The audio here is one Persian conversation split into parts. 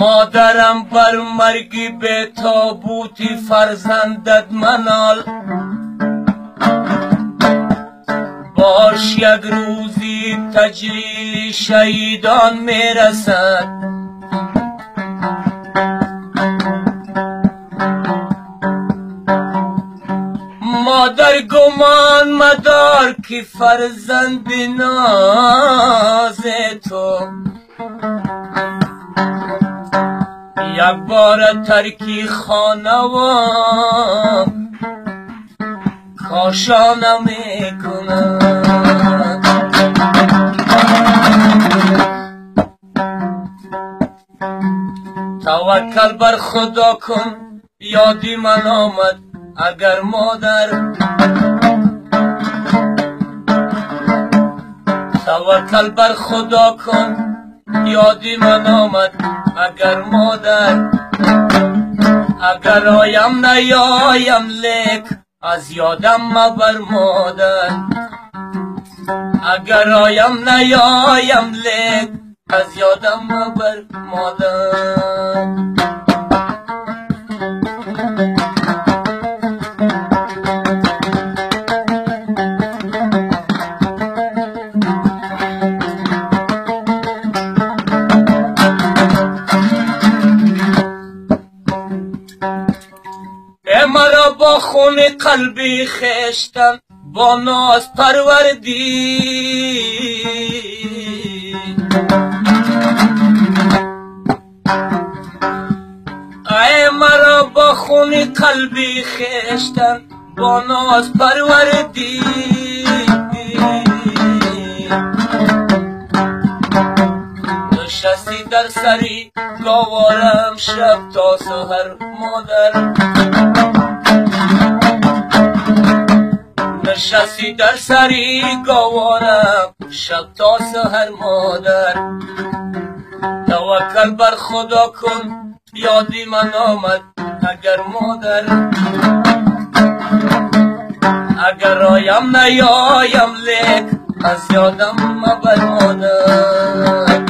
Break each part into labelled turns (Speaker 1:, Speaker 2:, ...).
Speaker 1: مادرم بر مرگی به تابوتی فرزندت منال، باش یک روزی تجلیل شهیدان میرسد. مادر گمان مدار که فرزند ناز تو یک بار ترکی خانه و کاشانه میکند. توکل بر خدا کن یادی من آمد اگر مادر، توکل بر خدا کن یادی من آمد اگر مادر. اگر آیم نیایم لیک از یادم مبر مادر، اگر آیم نیایم لیک از یادم مبر مادر. مرا با خون قلبی خشتن با ناز پروردی، ای مرا با خون قلبی خشتن با ناز پروردی. نشستی در سری گوارم شب تا سحر مادر، نشستی در سری گوارم شب تا سحر مادر. توکل بر خدا کن یادی من آمد اگر مادر، اگر آیم نیایم لیک از یادم مبر مادر.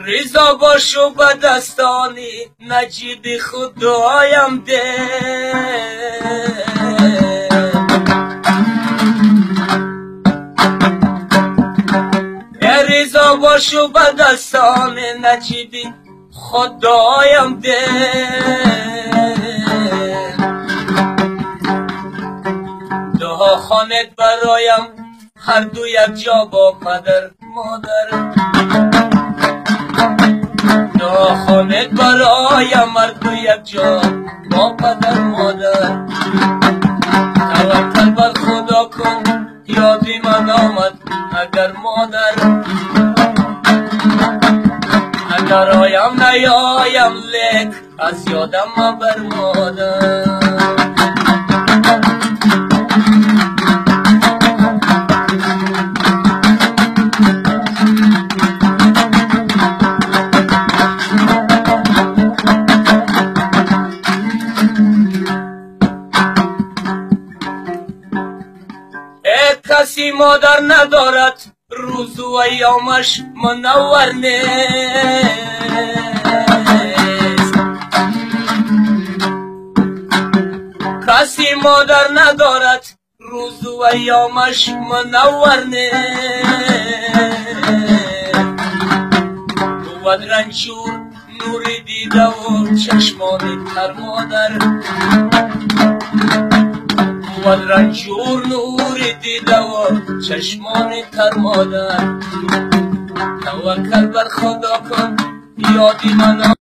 Speaker 1: ریزا باشو به دستانی نجیب خدایم ده، ریزا باشو به دستانی نجیب خدایم ده. دعا خانت برایم هر دو یک جا با پدر مادر، دعا خانت برایم هر دو یک جا با پدر مادر. توکل بر خدا کن یادی من آمد اگر مادر، اگر آیم نیایم لیک از یادم مبر مادر. کسی مادر ندارد روز و ایامش منور نیست، کسی مادر ندارد روز و ایامش منور نیست. بود رنجور نوری دیده و چشمانی تر مادر، بود رنجور نوری دیده و چشمانی تر مادر. توکل بر خدا کن یادی من